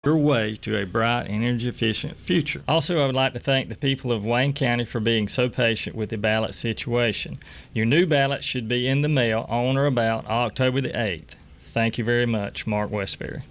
your way to a bright, energy-efficient future. Also, I would like to thank the people of Wayne County for being so patient with the ballot situation. Your new ballot should be in the mail on or about October the 8th. Thank you very much, Mark Westbury.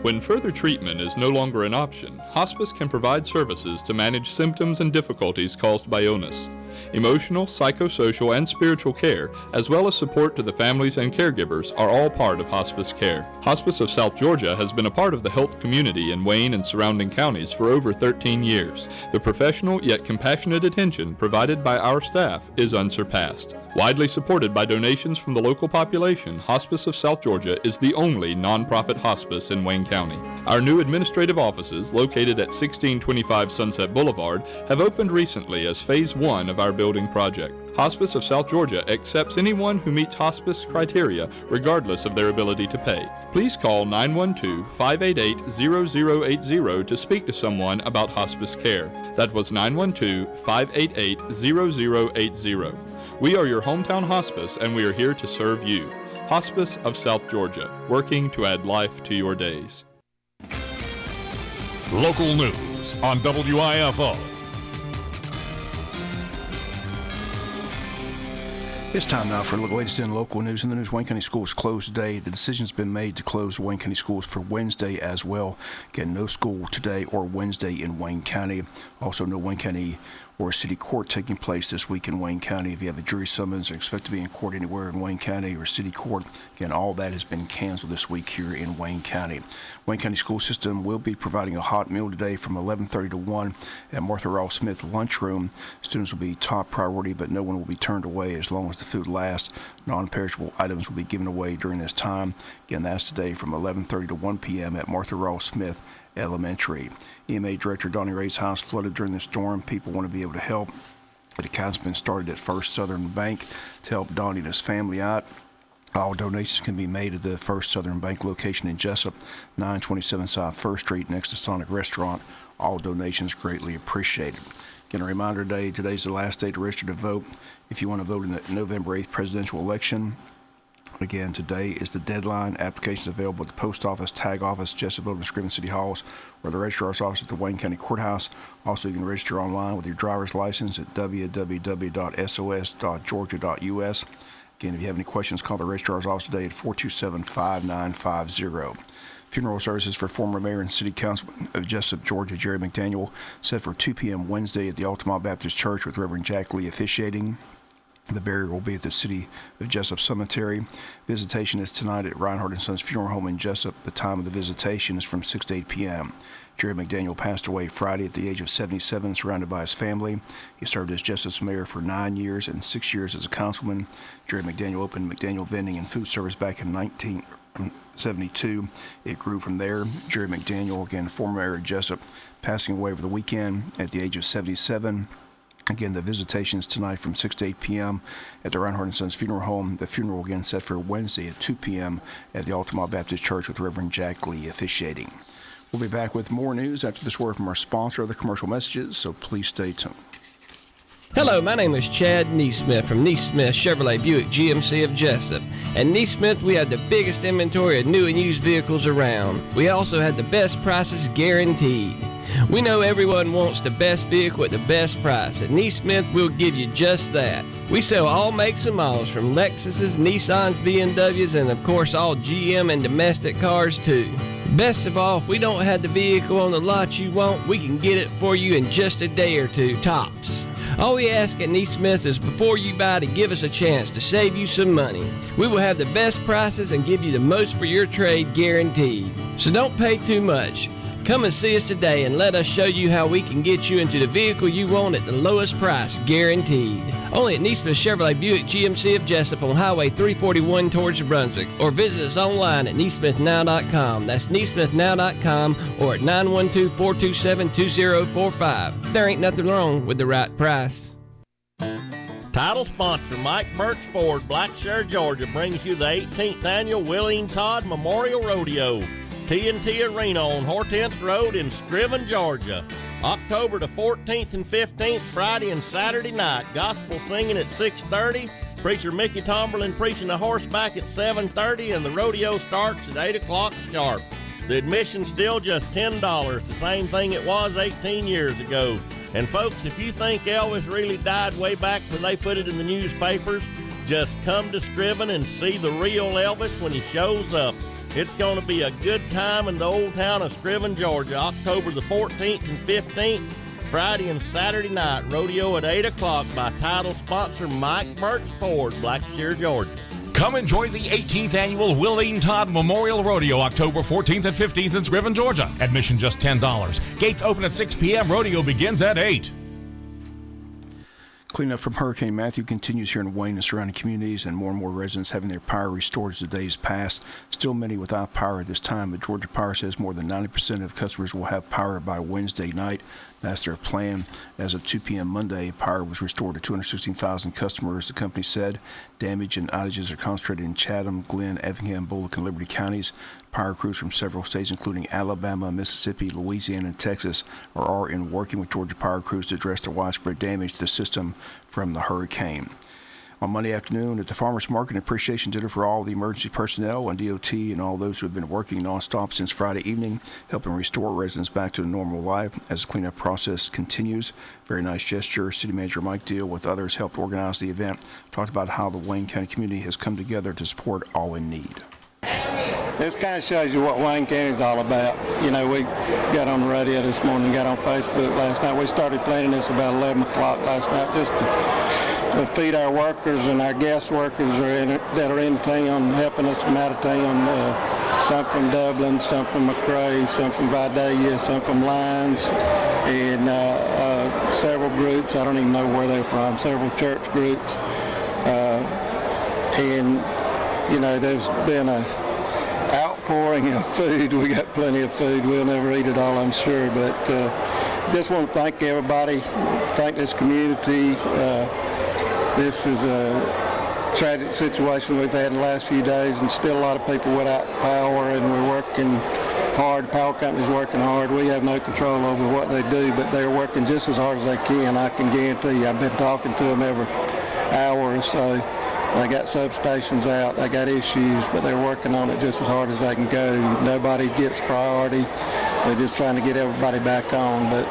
When further treatment is no longer an option, hospice can provide services to manage symptoms and difficulties caused by illness. Emotional, psychosocial, and spiritual care, as well as support to the families and caregivers, are all part of hospice care. Hospice of South Georgia has been a part of the health community in Wayne and surrounding counties for over 13 years. The professional yet compassionate attention provided by our staff is unsurpassed. Widely supported by donations from the local population, Hospice of South Georgia is the only nonprofit hospice in Wayne County. Our new administrative offices, located at 1625 Sunset Boulevard, have opened recently as Phase 1 of our building project. Hospice of South Georgia accepts anyone who meets hospice criteria, regardless of their ability to pay. Please call 912-588-0080 to speak to someone about hospice care. That was 912-588-0080. We are your hometown hospice, and we are here to serve you. Hospice of South Georgia, working to add life to your days. Local news on WIFO. It's time now for the latest in local news. In the news, Wayne County Schools closed today. The decision's been made to close Wayne County Schools for Wednesday as well. Again, no school today or Wednesday in Wayne County. Also, no Wayne County or city court taking place this week in Wayne County. If you have a jury summons or expect to be in court anywhere in Wayne County or city court, again, all that has been canceled this week here in Wayne County. Wayne County School System will be providing a hot meal today from 11:30 to 1 at Martha Ross Smith lunchroom. Students will be top priority, but no one will be turned away as long as the food lasts. Non-perishable items will be given away during this time. Again, that's today from 11:30 to 1 p.m. at Martha Ross Smith Elementary. EMA Director Donnie Ray's house flooded during the storm. People want to be able to help. The account's been started at First Southern Bank to help Donnie and his family out. All donations can be made at the First Southern Bank location in Jesup, 927 South First Street, next to Sonic Restaurant. All donations greatly appreciated. Again, a reminder today, today's the last day to register to vote. If you want to vote in the November 8th presidential election, again, today is the deadline. Applications available at the post office, tag office, Jesup Building, Scriven City Halls, or the registrar's office at the Wayne County Courthouse. Also, you can register online with your driver's license at www.sos.georgia.us. Again, if you have any questions, call the registrar's office today at 427-5950. Funeral services for former mayor and city councilman of Jesup, Georgia, Jerry McDaniel, set for 2 p.m. Wednesday at the Altamont Baptist Church with Reverend Jack Lee officiating. The burial will be at the City of Jesup Cemetery. Visitation is tonight at Reinhardt & Sons Funeral Home in Jesup. The time of the visitation is from 6 to 8 p.m. Jerry McDaniel passed away Friday at the age of 77, surrounded by his family. He served as Jesup's mayor for 9 years and 6 years as a councilman. Jerry McDaniel opened McDaniel Vending and Food Service back in 1972. It grew from there. Jerry McDaniel, again, former mayor of Jesup, passing away over the weekend at the age of 77. Again, the visitation is tonight from 6 to 8 p.m. at the Reinhardt & Sons Funeral Home. The funeral again set for Wednesday at 2 p.m. at the Altamont Baptist Church with Reverend Jack Lee officiating. We'll be back with more news after this word from our sponsor, the commercial messages, so please stay tuned. Hello, my name is Chad Neesmith from Neesmith Chevrolet Buick GMC of Jesup. At Neesmith, we have the biggest inventory of new and used vehicles around. We also have the best prices guaranteed. We know everyone wants the best vehicle at the best price. At Neesmith, we'll give you just that. We sell all makes and models from Lexuses, Nissans, BMWs, and of course all GM and domestic cars too. Best of all, if we don't have the vehicle on the lot you want, we can get it for you in just a day or two, tops. All we ask at Neesmith is before you buy to give us a chance to save you some money. We will have the best prices and give you the most for your trade guaranteed. So don't pay too much. Come and see us today and let us show you how we can get you into the vehicle you want at the lowest price, guaranteed. Only at Neesmith Chevrolet Buick GMC of Jesup on Highway 341 towards New Brunswick, or visit us online at neesmithnow.com. That's neesmithnow.com or at 912-427-2045. There ain't nothing wrong with the right price. Title sponsor Mike Burks Ford, Blackshear, Georgia, brings you the 18th annual Willie Todd Memorial Rodeo. T&T Arena on Hortense Road in Scriven, Georgia. October the 14th and 15th, Friday and Saturday night. Gospel singing at 6:30. Preacher Mickey Tomberlin preaching a horseback at 7:30, and the rodeo starts at 8 o'clock sharp. The admission's still just $10, the same thing it was 18 years ago. And folks, if you think Elvis really died way back when they put it in the newspapers, just come to Scriven and see the real Elvis when he shows up. It's going to be a good time in the old town of Scriven, Georgia, October the 14th and 15th, Friday and Saturday night, rodeo at 8 o'clock by title sponsor Mike Birch Ford, Blackshear, Georgia. Come enjoy the 18th annual Willie Todd Memorial Rodeo, October 14th and 15th in Scriven, Georgia. Admission just $10. Gates open at 6 p.m. Rodeo begins at 8. Cleanup from Hurricane Matthew continues here in Wayne and surrounding communities, and more residents having their power restored as the days pass. Still many without power at this time, but Georgia Power says more than 90% of customers will have power by Wednesday night. That's their plan. As of 2 p.m. Monday, power was restored to 216,000 customers, the company said. Damage and outages are concentrated in Chatham, Glenn, Effingham, Bullock, and Liberty counties. Power crews from several states, including Alabama, Mississippi, Louisiana, and Texas, are in working with Georgia Power crews to address the widespread damage to the system from the hurricane. On Monday afternoon at the Farmers Market, an appreciation dinner for all the emergency personnel and DOT and all those who have been working nonstop since Friday evening, helping restore residents back to a normal life as the cleanup process continues. Very nice gesture. City Manager Mike Deal, with others, helped organize the event, talked about how the Wayne County community has come together to support all in need. This kind of shows you what Wayne County is all about. You know, we got on the radio this morning, got on Facebook last night. We started planning this about 11 o'clock last night just to feed our workers and our guest workers that are in town, helping us from out of town. Some from Dublin, some from McRae, some from Vidalia, some from Lyons, and several groups. I don't even know where they're from, several church groups. And, you know, there's been a outpouring of food. We got plenty of food. We'll never eat it all, I'm sure, but just want to thank everybody, thank this community. This is a tragic situation we've had in the last few days, and still a lot of people without power, and we're working hard. The power company's working hard. We have no control over what they do, but they're working just as hard as they can. I can guarantee you. I've been talking to them every hour or so. They got substations out, they got issues, but they're working on it just as hard as they can go. Nobody gets priority. They're just trying to get everybody back on. But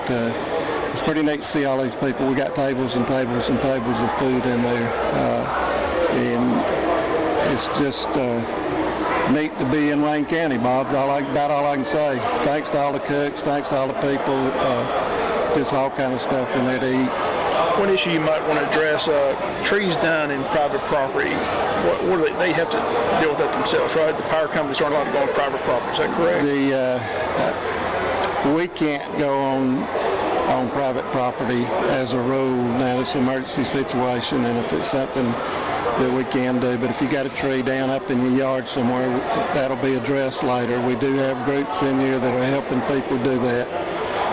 it's pretty neat to see all these people. We got tables and tables and tables of food in there. And it's just neat to be in Wayne County, Bob. About all I can say. Thanks to all the cooks, thanks to all the people. Just all kind of stuff in there to eat. One issue you might want to address, trees down in private property, what do they have to deal with that themselves, right? The power companies aren't allowed to go on private property, is that correct? We can't go on private property as a rule. Now, it's an emergency situation, and if it's something that we can do, but if you got a tree down up in your yard somewhere, that'll be addressed later. We do have groups in here that are helping people do that.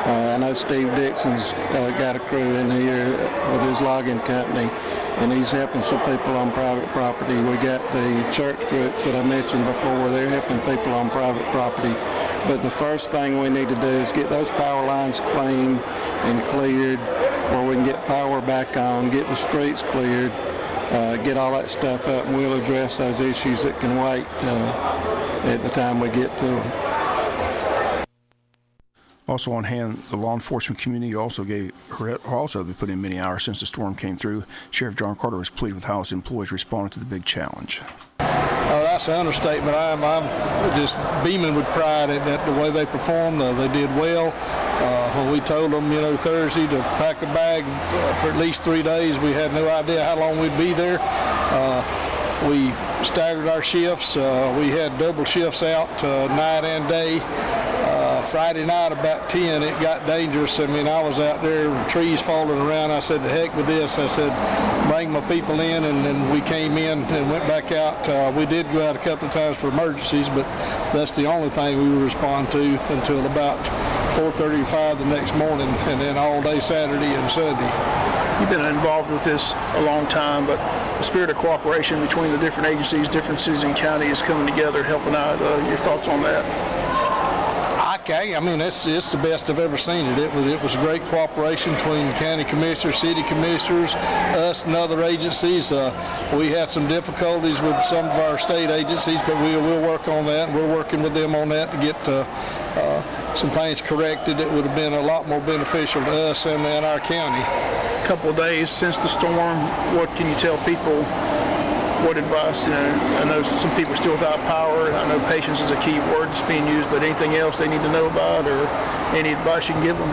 I know Steve Dixon's got a crew in here with his logging company, and he's helping some people on private property. We got the church groups that I mentioned before. They're helping people on private property. But the first thing we need to do is get those power lines cleaned and cleared where we can get power back on, get the streets cleared, get all that stuff up, and we'll address those issues that can wait at the time we get to them. Also on hand, the law enforcement community also been putting in many hours since the storm came through. Sheriff John Carter was pleased with how his employees responded to the big challenge. Oh, that's an understatement. I'm just beaming with pride at the way they performed. They did well. When we told them, Thursday to pack a bag for at least 3 days, we had no idea how long we'd be there. We staggered our shifts. We had double shifts out night and day. Friday night about 10, it got dangerous. I mean, I was out there, trees falling around. I said, the heck with this. I said, bring my people in, and then we came in and went back out. We did go out a couple of times for emergencies, but that's the only thing we would respond to until about 4:35 the next morning, and then all day Saturday and Sunday. You've been involved with this a long time, but the spirit of cooperation between the different agencies, different cities and counties coming together, helping out. Your thoughts on that? I I mean, it's the best I've ever seen it. It was great cooperation between county commissioners, city commissioners, us, and other agencies. We had some difficulties with some of our state agencies, but we'll work on that. We're working with them on that to get some things corrected that would have been a lot more beneficial to us and our county. Couple of days since the storm, what can you tell people? What advice, I know some people are still without power, and I know patience is a key word that's being used, but anything else they need to know about or any advice you can give them?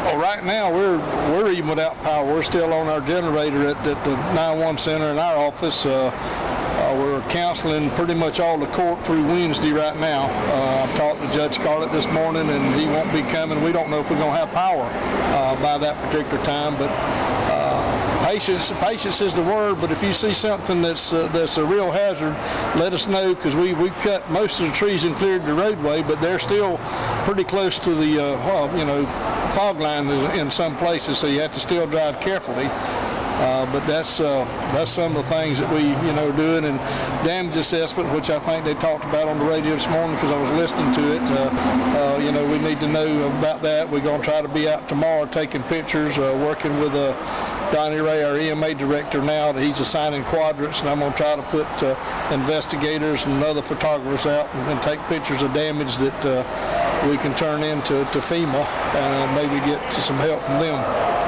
Well, right now we're even without power. We're still on our generator at the 911 center in our office. We're counseling pretty much all the court through Wednesday right now. I've talked to Judge Scarlett this morning, and he won't be coming. We don't know if we're going to have power by that particular time, but patience is the word. But if you see something that's a real hazard, let us know, because we've cut most of the trees and cleared the roadway, but they're still pretty close to the fog line in some places, so you have to still drive carefully. But that's some of the things that we doing, and damage assessment, which I think they talked about on the radio this morning because I was listening to it. We need to know about that. We're going to try to be out tomorrow taking pictures, working with Donnie Ray, our EMA director now. He's assigning quadrants, and I'm going to try to put investigators and other photographers out and take pictures of damage that we can turn into FEMA and maybe get some help from them.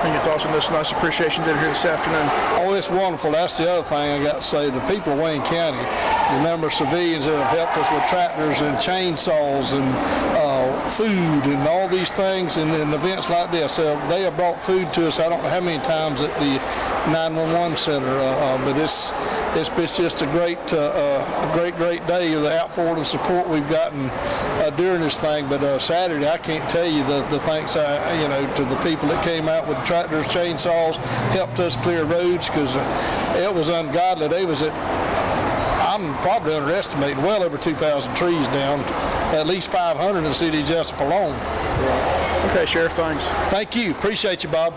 And your thoughts on this nice appreciation dinner here this afternoon? Oh, it's wonderful. That's the other thing I got to say. The people of Wayne County, the number of civilians that have helped us with tractors and chainsaws and food and all these things and events like this. They have brought food to us I don't know how many times at the 911 center, but it's just a great day of the outpouring of support we've gotten during this thing. But Saturday, I can't tell you the thanks to the people that came out with tractors, chainsaws, helped us clear roads, because it was ungodly. I'm probably underestimating well over 2,000 trees down, at least 500 in the city of Jesup alone. Okay, Sheriff, thanks. Thank you. Appreciate you, Bob.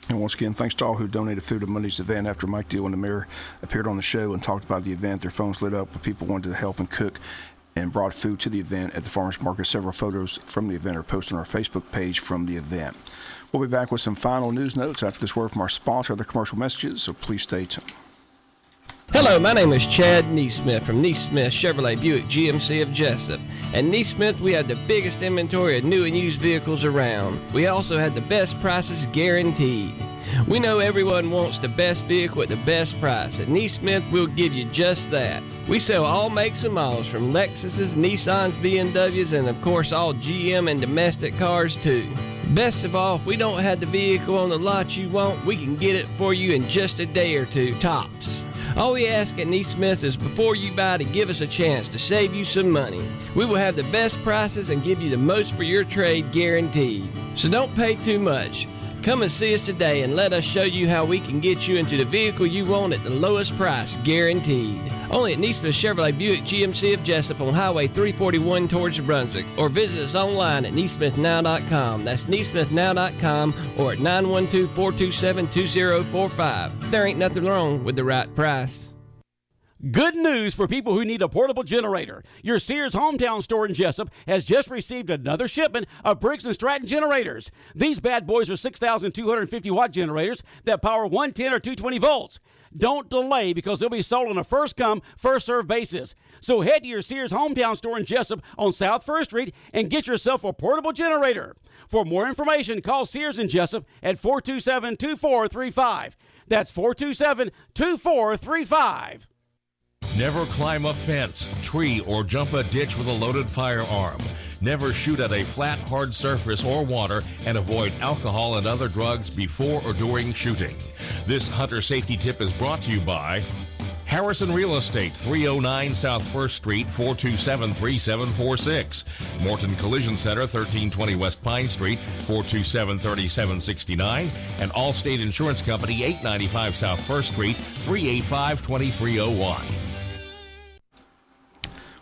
And once again, thanks to all who donated food to Monday's event. After Mike Deal and the mayor appeared on the show and talked about the event, their phones lit up with people wanted to help and cook and brought food to the event at the farmers market. Several photos from the event are posted on our Facebook page from the event. We'll be back with some final news notes after this word from our sponsor, other commercial messages, so please stay tuned. Hello, my name is Chad Neesmith from Neesmith Chevrolet Buick GMC of Jesup. At Neesmith, we have the biggest inventory of new and used vehicles around. We also have the best prices guaranteed. We know everyone wants the best vehicle at the best price. At Neesmith, we'll give you just that. We sell all makes and models, from Lexuses, Nissans, BMWs, and of course all GM and domestic cars too. Best of all, if we don't have the vehicle on the lot you want, we can get it for you in just a day or two, tops. All we ask at Neesmith is before you buy to give us a chance to save you some money. We will have the best prices and give you the most for your trade guaranteed. So don't pay too much. Come and see us today and let us show you how we can get you into the vehicle you want at the lowest price guaranteed. Only at Neesmith Chevrolet Buick GMC of Jesup on Highway 341 towards Brunswick, or visit us online at neesmithnow.com. That's neesmithnow.com, or at 912-427-2045. There ain't nothing wrong with the right price. Good news for people who need a portable generator. Your Sears hometown store in Jesup has just received another shipment of Briggs & Stratton generators. These bad boys are 6,250 watt generators that power 110 or 220 volts. Don't delay, because they'll be sold on a first-come, first-served basis. So head to your Sears hometown store in Jesup on South 1st Street and get yourself a portable generator. For more information, call Sears in Jesup at 427-2435. That's 427-2435. Never climb a fence, tree, or jump a ditch with a loaded firearm. Never shoot at a flat, hard surface or water, and avoid alcohol and other drugs before or during shooting. This hunter safety tip is brought to you by Harrison Real Estate, 309 South 1st Street, 427-3746. Morton Collision Center, 1320 West Pine Street, 427-3769. And Allstate Insurance Company, 895 South 1st Street, 385-2301.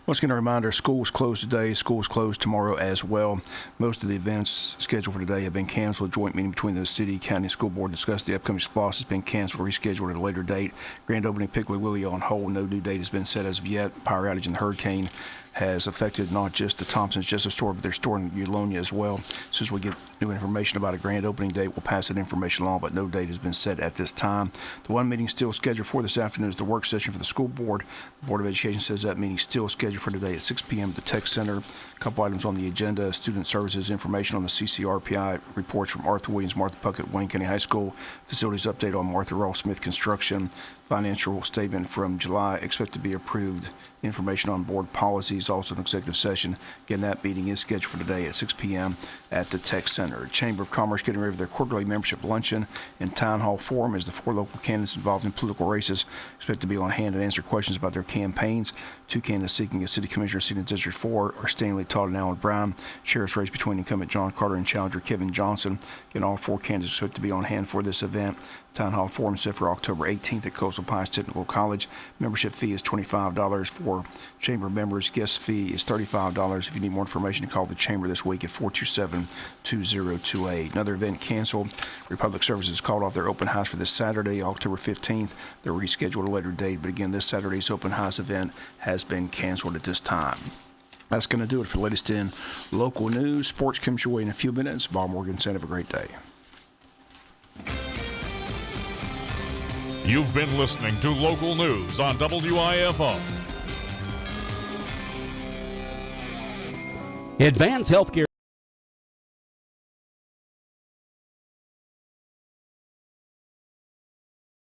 Once again, a reminder, schools closed today, schools closed tomorrow as well. Most of the events scheduled for today have been canceled. A joint meeting between the city, county, and school board discussed the upcoming splosh has been canceled, rescheduled at a later date. Grand opening Piggly Willie on hold. No new date has been set as of yet. Power outage and hurricane has affected not just the Thompson's Jesup store, but their store in Eulonia as well. As soon as we get new information about a grand opening date, we'll pass that information along, but no date has been set at this time. The one meeting still scheduled for this afternoon is the work session for the school board. The Board of Education says that meeting is still scheduled for today at 6 p.m. at the Tech Center. A couple items on the agenda: student services information on the CCRPI reports from Arthur Williams, Martha Puckett, Wayne County High School, facilities update on Martha Ross Smith Construction, financial statement from July expect to be approved, information on board policies, also an executive session. Again, that meeting is scheduled for today at 6 p.m. at the Tech Center. Chamber of Commerce getting ready for their quarterly membership luncheon and town hall forum as the 4 local candidates involved in political races expect to be on hand and answer questions about their campaigns. 2 candidates seeking a city commissioner seat in District 4 are Stanley Todd and Alan Brown. Sheriff's race between incumbent John Carter and challenger Kevin Johnson. Again, all 4 candidates expect to be on hand for this event. Town Hall Forum set for October 18th at Coastal Pines Technical College. Membership fee is $25 for Chamber members. Guest fee is $35. If you need more information, call the Chamber this week at 427-2028. Another event canceled. Republic Services called off their open house for this Saturday, October 15th. They're rescheduled a later date, but again, this Saturday's open house event has been canceled at this time. That's going to do it for the latest in local news. Sports comes your way in a few minutes. Bob Morgensen, have a great day. You've been listening to local news on WIFO. Advance Healthcare